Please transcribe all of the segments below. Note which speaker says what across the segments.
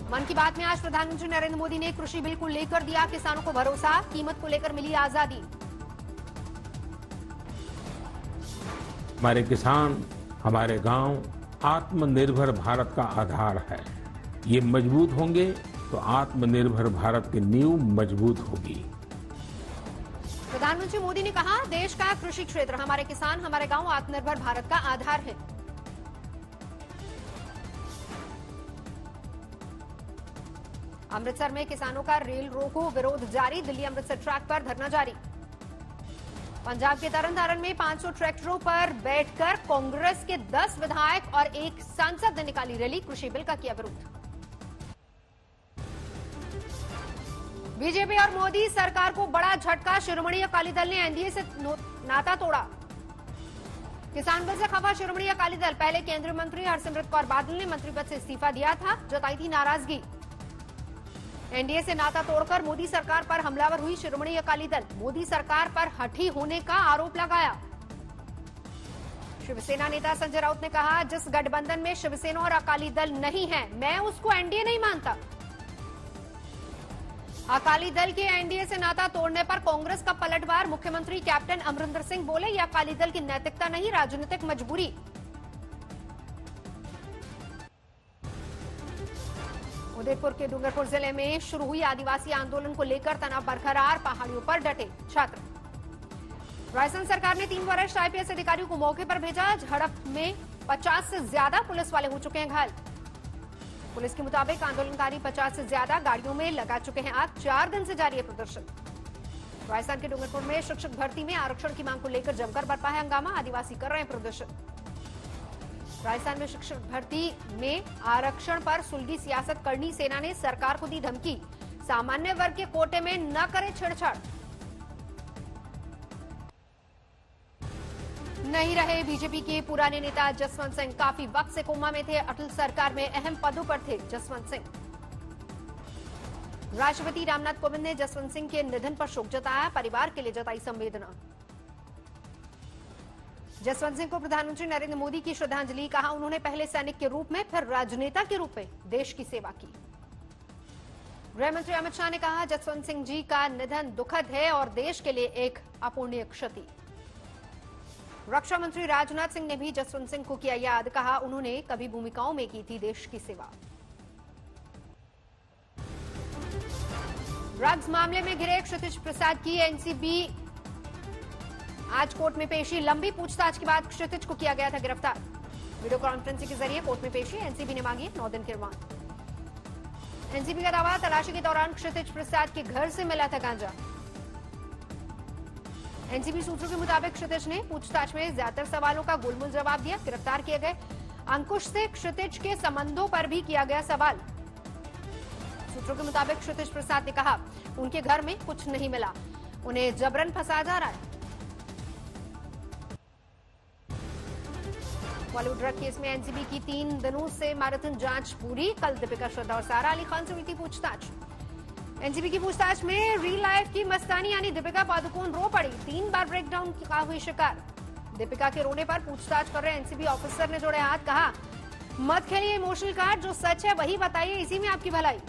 Speaker 1: मन की बात में आज प्रधानमंत्री नरेंद्र मोदी ने कृषि बिल को लेकर दिया किसानों को भरोसा, कीमत को लेकर मिली आजादी।
Speaker 2: हमारे किसान, हमारे गांव आत्मनिर्भर भारत का आधार है। ये मजबूत होंगे तो आत्मनिर्भर भारत की नींव मजबूत होगी।
Speaker 1: प्रधानमंत्री मोदी ने कहा, देश का कृषि क्षेत्र, हमारे किसान, हमारे गांव आत्मनिर्भर भारत का आधार है। अमृतसर में किसानों का रेल रोको विरोध जारी, दिल्ली अमृतसर ट्रैक पर धरना जारी। पंजाब के तरनतारन में 500 ट्रैक्टरों पर बैठकर कांग्रेस के 10 विधायक और एक सांसद ने निकाली रैली, कृषि बिल का किया विरोध। बीजेपी और मोदी सरकार को बड़ा झटका, शिरोमणि अकाली दल ने एनडीए से नाता तोड़ा। किसान बिल से खफा शिरोमणि अकाली दल, पहले केंद्रीय मंत्री हरसिमरत कौर बादल ने मंत्री पद से इस्तीफा दिया था, जताई थी नाराजगी। एनडीए से नाता तोड़कर मोदी सरकार पर हमलावर हुई शिरोमणि अकाली दल, मोदी सरकार पर हठी होने का आरोप लगाया। शिवसेना नेता संजय राउत ने कहा, जिस गठबंधन में शिवसेना और अकाली दल नहीं है, मैं उसको एनडीए नहीं मानता। अकाली दल के एनडीए से नाता तोड़ने पर कांग्रेस का पलटवार, मुख्यमंत्री कैप्टन अमरिंदर सिंह बोले, यह अकाली दल की नैतिकता नहीं, राजनीतिक मजबूरी। उदयपुर के डूंगरपुर जिले में शुरू हुई आदिवासी आंदोलन को लेकर तनाव बरकरार, पहाड़ियों पर डटे छात्र। राजस्थान सरकार ने 3 वरिष्ठ आईपीएस अधिकारियों को मौके पर भेजा, झड़प में 50 से ज्यादा पुलिस वाले हो चुके हैं घायल। पुलिस के मुताबिक आंदोलनकारी 50 से ज्यादा गाड़ियों में लगा चुके हैं आग, 4 दिन से जारी है प्रदर्शन। राजस्थान के डूंगरपुर में शिक्षक भर्ती में आरक्षण की मांग को लेकर जमकर बरपा है हंगामा, आदिवासी कर रहे हैं प्रदर्शन। राजस्थान में शिक्षक भर्ती में आरक्षण पर सुलगी सियासत करनी, सेना ने सरकार को दी धमकी, सामान्य वर्ग के कोटे में न करे छेड़छाड़। नहीं रहे बीजेपी के पुराने नेता जसवंत सिंह, काफी वक्त से कोमा में थे, अटल सरकार में अहम पदों पर थे जसवंत सिंह। राष्ट्रपति रामनाथ कोविंद ने जसवंत सिंह के निधन पर शोक जताया, परिवार के लिए जताई संवेदना। जसवंत सिंह को प्रधानमंत्री नरेंद्र मोदी की श्रद्धांजलि, कहा उन्होंने पहले सैनिक के रूप में फिर राजनेता के रूप में देश की सेवा की। गृह मंत्री अमित शाह ने कहा, जसवंत सिंह जी का निधन दुखद है और देश के लिए एक अपूर्णीय क्षति। रक्षा मंत्री राजनाथ सिंह ने भी जसवंत सिंह को किया याद, कहा उन्होंने कभी भूमिकाओं में की थी देश की सेवा। ड्रग्स मामले में घिरे क्षितिज प्रसाद की एनसीबी आज कोर्ट में पेशी, लंबी पूछताछ के बाद क्षितिज को किया गया था गिरफ्तार। वीडियो कॉन्फ्रेंसिंग के जरिए कोर्ट में पेशी, एनसीबी ने मांगी 9 दिन की रिमांड। एनसीबी का दावा, तलाशी के दौरान क्षितिज प्रसाद के घर से मिला था गांजा। एनसीबी सूत्रों के मुताबिक क्षितिज ने पूछताछ में ज्यादातर सवालों का गोलमोल जवाब दिया। गिरफ्तार किए गए अंकुश से क्षितिज के संबंधों पर भी किया गया सवाल। सूत्रों के मुताबिक क्षितिज प्रसाद ने कहा, उनके घर में कुछ नहीं मिला, उन्हें जबरन फंसाया जा रहा है। बॉलीवुड ड्रग केस में एनसीबी की 3 दिनों से मैराथन जांच पूरी, कल दीपिका, श्रद्धा और सारा अली खान से हुई थी पूछताछ। एनसीबी की पूछताछ में रियल लाइफ की मस्तानी यानी दीपिका पादुकोण रो पड़ी, 3 बार ब्रेकडाउन का हुई शिकार। दीपिका के रोने पर पूछताछ कर रहे एनसीबी ऑफिसर ने जोड़े हाथ, कहा मत खेलिए इमोशनल कार्ड, जो सच है वही बताइए, इसी में आपकी भलाई।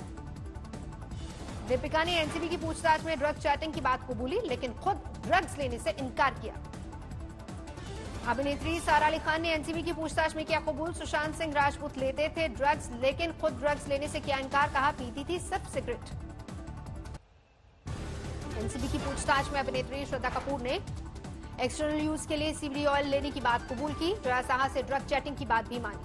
Speaker 1: दीपिका ने एनसीबी की पूछताछ में ड्रग चैटिंग की बात कबूली, लेकिन खुद ड्रग्स लेने से इनकार किया। अभिनेत्री सारा अली खान ने एनसीबी की पूछताछ में किया कबूल, सुशांत सिंह राजपूत लेते थे ड्रग्स, लेकिन खुद ड्रग्स लेने से किया इनकार, कहा पीती थी सिर्फ सिगरेट। एनसीबी की पूछताछ में अभिनेत्री श्रद्धा कपूर ने एक्सटर्नल यूज के लिए सीबीडी ऑयल लेने की बात कबूल की, जया साहा से ड्रग चैटिंग की बात भी मानी।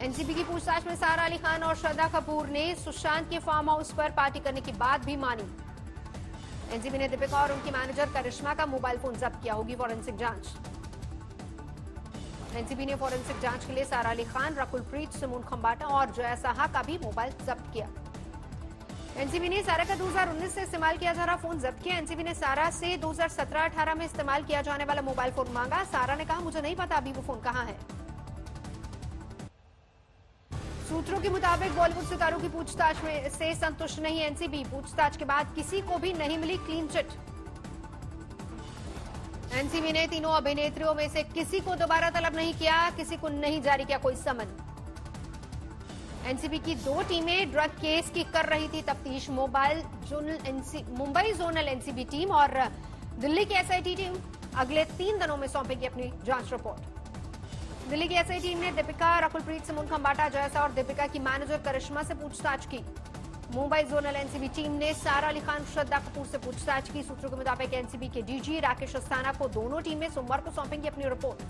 Speaker 1: एनसीबी की पूछताछ में सारा अली खान और श्रद्धा कपूर ने सुशांत के फार्म हाउस पर पार्टी करने की बात भी मानी। एनसीबी ने दीपिका और उनकी मैनेजर करिश्मा का मोबाइल फोन जब्त किया, होगी फॉरेंसिक जांच। एनसीबी ने फॉरेंसिक जांच के लिए सारा अली खान, रकुल प्रीत, सिमोन खंबाटा और जया साहा का भी मोबाइल जब्त किया। एनसीबी ने सारा का 2019 से इस्तेमाल किया जा रहा फोन जब्त किया। एनसीबी ने सारा से 2017-18 में इस्तेमाल किया जाने वाला मोबाइल फोन मांगा। सारा ने कहा, मुझे नहीं पता अभी वो फोन कहां है। सूत्रों के मुताबिक बॉलीवुड सितारों की पूछताछ में से संतुष्ट नहीं एनसीबी, पूछताछ के बाद किसी को भी नहीं मिली क्लीन चिट। एनसीबी ने तीनों अभिनेत्रियों में से किसी को दोबारा तलब नहीं किया, किसी को नहीं जारी किया कोई समन। एनसीबी की 2 टीमें ड्रग केस की कर रही थी तफ्तीश। मुंबई जोनल एनसीबी टीम और दिल्ली की एसआईटी टीम अगले 3 दिनों में सौंपेगी अपनी जांच रिपोर्ट। दिल्ली की एसआईटी टीम ने दीपिका, रकुलप्रीत सिंह, खंबाटा, जयसा और दीपिका की मैनेजर करिश्मा से पूछताछ की। मुंबई जोनल एनसीबी टीम ने सारा अली खान, श्रद्धा कपूर से पूछताछ की। सूत्रों के मुताबिक एनसीबी के डीजी राकेश अस्थाना को दोनों टीमें सोमवार को सौंपेंगी अपनी रिपोर्ट।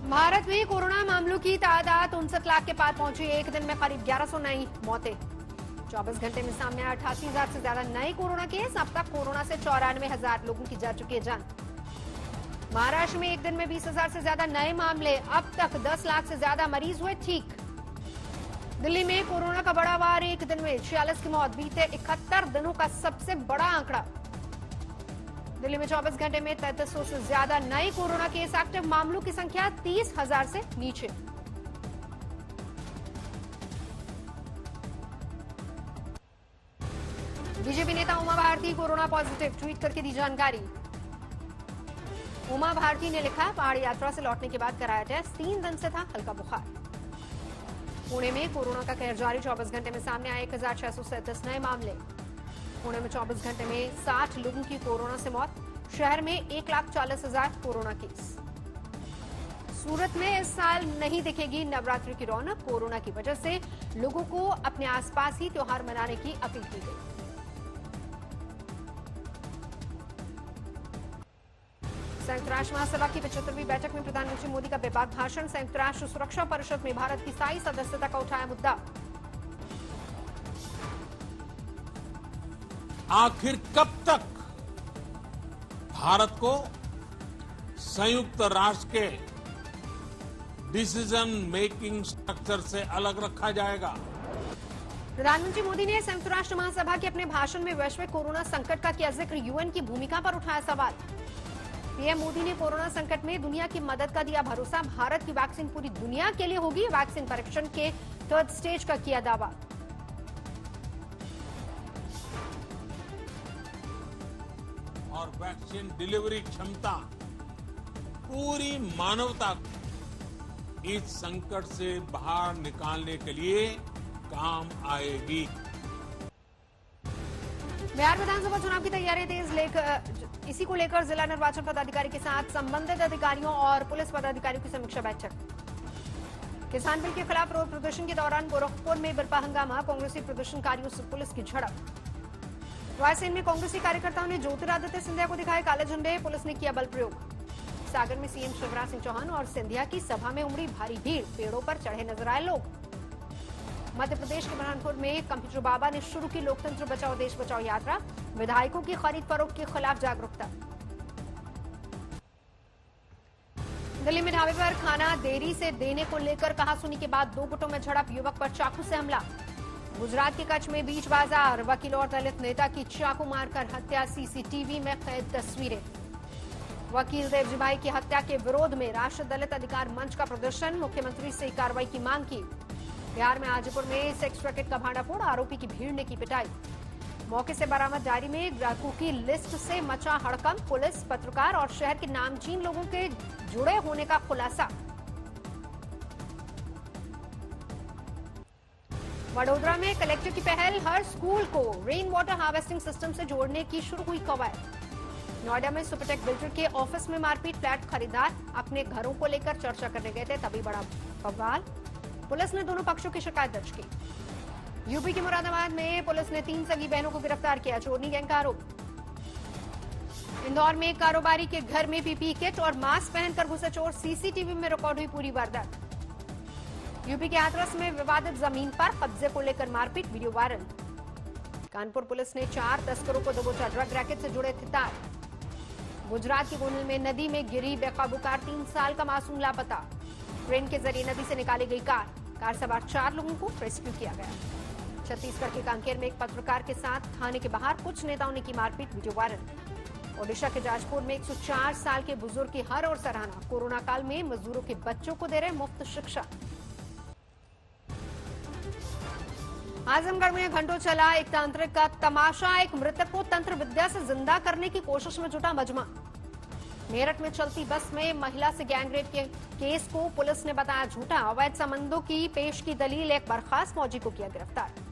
Speaker 1: भारत में कोरोना मामलों की तादाद 59 लाख के पार पहुंची। एक दिन में करीब 1100 नई मौतें। 24 घंटे में सामने 88,000 से ज्यादा नए कोरोना केस। अब तक कोरोना से 94,000 लोगों की जा चुकी है जान। महाराष्ट्र में एक दिन में 20,000 से ज्यादा नए मामले। अब तक 10 लाख से ज्यादा मरीज हुए ठीक। दिल्ली में कोरोना का बड़ा वार, एक दिन में 46 की मौत। बीते 71 दिनों का सबसे बड़ा आंकड़ा। दिल्ली में 24 घंटे में 3300 से ज्यादा नए कोरोना केस। एक्टिव मामलों की संख्या 30,000 से नीचे। बीजेपी नेता Uma Bharti corona positive, tweet करके दी जानकारी। उमा भारती ने लिखा, पहाड़ी यात्रा से लौटने के बाद कराया टेस्ट, 3 दिन से था हल्का बुखार। पुणे में कोरोना का कहर जारी। 24 घंटे में सामने आए 1637 नए मामले। पुणे में 24 घंटे में 60 लोगों की कोरोना से मौत। शहर में 1,40,000 कोरोना केस। सूरत में इस साल नहीं दिखेगी नवरात्रि की रौनक। कोरोना की वजह से लोगों को अपने आसपास ही त्योहार मनाने की अपील की गई। संयुक्त राष्ट्र महासभा की 75वीं बैठक में प्रधानमंत्री मोदी का बेबाक भाषण। संयुक्त राष्ट्र सुरक्षा परिषद में भारत की स्थायी सदस्यता का उठाया मुद्दा।
Speaker 3: आखिर कब तक भारत को संयुक्त राष्ट्र के डिसीजन मेकिंग स्ट्रक्चर से अलग रखा जाएगा?
Speaker 1: प्रधानमंत्री मोदी ने संयुक्त राष्ट्र महासभा के अपने भाषण में वैश्विक कोरोना संकट का किया जिक्र। यूएन की भूमिका पर उठाया सवाल। पीएम मोदी ने कोरोना संकट में दुनिया की मदद का दिया भरोसा। भारत की वैक्सीन पूरी दुनिया के लिए होगी। वैक्सीन परीक्षण के 3rd स्टेज का किया दावा।
Speaker 3: और वैक्सीन डिलीवरी क्षमता पूरी मानवता को इस संकट से बाहर निकालने के लिए काम आएगी।
Speaker 1: बिहार विधानसभा चुनाव की तैयारियां तेज। इसी को लेकर जिला निर्वाचन पदाधिकारी के साथ संबंधित अधिकारियों और पुलिस पदाधिकारियों की समीक्षा बैठक। किसान बिल के खिलाफ विरोध प्रदर्शन के दौरान गोरखपुर में बरपा हंगामा। कांग्रेसी प्रदर्शनकारियों से पुलिस की झड़प। रायसेन में कांग्रेसी कार्यकर्ताओं ने ज्योतिरादित्य सिंधिया को दिखाए काले झंडे। पुलिस ने किया बल प्रयोग। सागर में सीएम शिवराज सिंह चौहान और सिंधिया की सभा में उमड़ी भारी भीड़। पेड़ों पर चढ़े नजर आए लोग। मध्य प्रदेश के बुरहानपुर में कंप्यूटर बाबा ने शुरू की लोकतंत्र बचाओ देश बचाओ यात्रा। विधायकों की खरीद फरोख्त के खिलाफ जागरूकता। दिल्ली में ढाबे पर खाना देरी से देने को लेकर कहासुनी के बाद 2 गुटों में झड़प। युवक पर चाकू से हमला। गुजरात के कच्छ में बीच बाजार वकील और दलित नेता की चाकू मारकर हत्या। सीसीटीवी में कैद तस्वीरें। वकील देवजी भाई की हत्या के विरोध में राष्ट्रीय दलित अधिकार मंच का प्रदर्शन। मुख्यमंत्री से कार्रवाई की मांग की। बिहार में हाजीपुर में सेक्स रैकेट का भांडाफोड़। आरोपी की भीड़ ने की पिटाई। मौके से बरामद डायरी में ग्राहकों की लिस्ट से मचा हड़कंप। पुलिस, पत्रकार और शहर के नामचीन लोगों के जुड़े होने का खुलासा। वडोदरा में कलेक्टर की पहल। हर स्कूल को रेन वाटर हार्वेस्टिंग सिस्टम से जोड़ने की शुरू हुई कवायद। नोएडा में सुपरटेक बिल्डर के ऑफिस में मारपीट। फ्लैट खरीदार अपने घरों को लेकर चर्चा करने गए थे, तभी बड़ा बवाल। पुलिस ने दोनों पक्षों की शिकायत दर्ज की। यूपी के मुरादाबाद में पुलिस ने 3 सगी बहनों को गिरफ्तार किया। चोरनी गैंग का आरोप। इंदौर में कारोबारी के घर में पीपीई किट और मास्क पहनकर घुसे चोर। सीसीटीवी में रिकॉर्ड हुई पूरी वारदात। यूपी के हाथरस में विवादित जमीन पर कब्जे को लेकर मारपीट, वीडियो वायरल। कानपुर पुलिस ने 4 तस्करों को दबोचा। ड्रग रैकेट से जुड़े थे तार। गुजरात के गोंडल में नदी में गिरी बेकाबू कार। 3 साल का मासूम लापता। ट्रेन के जरिए नदी से निकाली गई कार। कार सवार 4 लोगों को रेस्क्यू किया गया। छत्तीसगढ़ के कांकेर में एक पत्रकार के साथ थाने के बाहर कुछ नेताओं ने की मारपीट, वीडियो वायरल। ओडिशा के जाजपुर में 104 साल के बुजुर्ग की हर और सराहना, कोरोना काल में मजदूरों के बच्चों को दे रहे मुफ्त शिक्षा। आजमगढ़ में घंटों चला एक तांत्रिक का तमाशा, एक मृतक को तंत्र विद्या से जिंदा करने की कोशिश में जुटा मजमा। मेरठ में चलती बस में महिला से गैंगरेप के केस को पुलिस ने बताया झूठा, अवैध संबंधों की पेश की दलील, एक बर्खास्त फौजी को किया गिरफ्तार।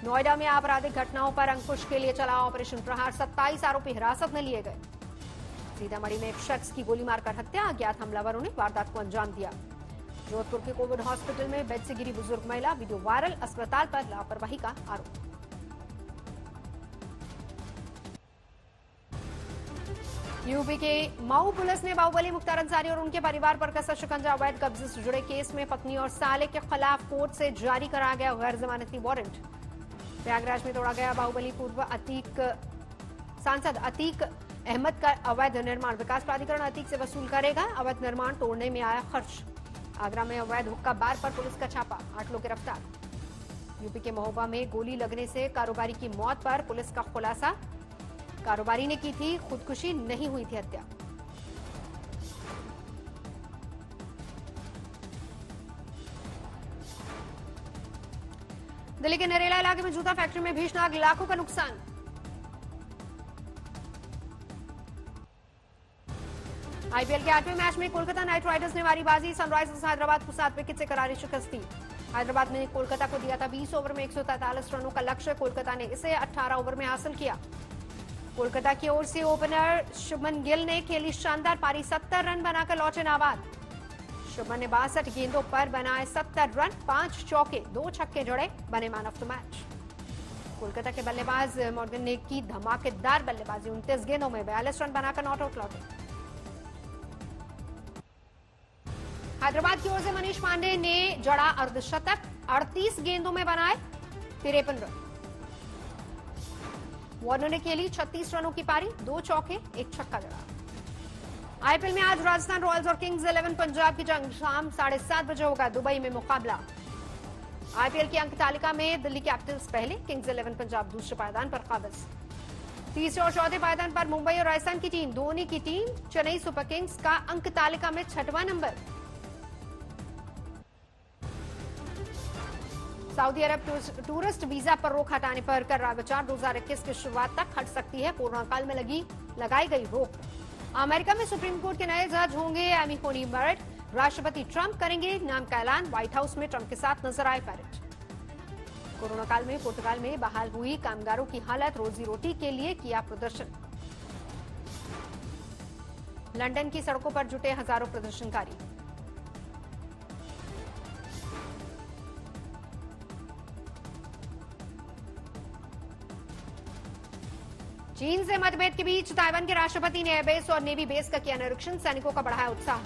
Speaker 1: नोएडा में आपराधिक घटनाओं पर अंकुश के लिए चला ऑपरेशन प्रहार, 27 आरोपी हिरासत में लिए गए। सीतामढ़ी में एक शख्स की गोली मारकर हत्या, अज्ञात हमलावरों ने वारदात को अंजाम दिया। जोधपुर के कोविड हॉस्पिटल में बेड से गिरी बुजुर्ग महिला, वीडियो वायरल, अस्पताल पर लापरवाही का आरोप। यूपी के मऊ पुलिस ने बाहुबली मुख्तार अंसारी और उनके परिवार पर कसा शिकंजा, अवैध कब्जे से जुड़े केस में पत्नी और साले के खिलाफ कोर्ट से जारी करा गया गैर जमानती वारंट। प्रयागराज में तोड़ा गया बाहुबली पूर्व सांसद अतीक अहमद का अवैध निर्माण, विकास प्राधिकरण अतीक से वसूल करेगा, अवैध निर्माण तोड़ने में आया खर्च। आगरा में अवैध हुक्का बार पर पुलिस का छापा, 8 लोग गिरफ्तार। यूपी के महोबा में गोली लगने से कारोबारी की मौत पर पुलिस का खुलासा, कारोबारी ने की थी खुदकुशी, नहीं हुई थी हत्या। दिल्ली के नरेला इलाके में जूता फैक्ट्री में भीषण आग, लाखों का नुकसान। आईपीएल के 8वें मैच में कोलकाता नाइट राइडर्स ने मारी बाजी, सनराइजर्स हैदराबाद को 7 विकेट से करारी शिकस्त दी। हैदराबाद ने कोलकाता को दिया था 20 ओवर में 143 रनों का लक्ष्य, कोलकाता ने इसे 18 ओवर में हासिल किया। कोलकाता की ओर से ओपनर शुभमन गिल ने खेली शानदार पारी, 70 रन बनाकर लौटे नाबाद। शुभमन ने 62 गेंदों पर बनाए 70 रन, 5 चौके 2 छक्के जड़े, बने man of the match. Kolkata के बल्लेबाज मॉर्गन ने की धमाकेदार बल्लेबाजी, 29 गेंदों में 42 रन बनाकर नॉट आउट लौटे। हैदराबाद की ओर से मनीष पांडे ने जड़ा अर्धशतक, 38 गेंदों में बनाए 53 रन। वार्नर ने खेली 36 रनों की पारी, 2 चौके 1 छक्का जड़ा। आईपीएल में आज राजस्थान रॉयल्स और किंग्स 11 पंजाब की जंग शाम 7:30 बजे होगा दुबई में मुकाबला। आईपीएल की अंक तालिका में दिल्ली कैपिटल्स पहले, किंग्स 11 पंजाब दूसरे पायदान पर काबिज। तीसरे और चौथे पायदान पर मुंबई और राजस्थान की टीम, धोनी की टीम चेन्नई सुपर किंग्स का अंक तालिका में 6वां नंबर। सऊदी अरब टूरिस्ट वीजा पर रोक हटाने पर कर रहा विचार, 2021 की शुरुआत तक हट सकती है, कोरोना काल में लगाई गई रोक। अमेरिका में सुप्रीम कोर्ट के नए जज होंगे एमी कोनी बैरेट, राष्ट्रपति ट्रंप करेंगे नाम का ऐलान, व्हाइट हाउस में ट्रंप के साथ नजर आए बैरेट। कोरोना काल में पुर्तगाल में बहाल हुई कामगारों की हालत, रोजी रोटी के लिए किया प्रदर्शन। लंदन की सड़कों पर जुटे हजारों प्रदर्शनकारी। चीन से मतभेद के बीच ताइवान के राष्ट्रपति ने एयरबेस और नेवी बेस का किया निरीक्षण, सैनिकों का बढ़ाया उत्साह।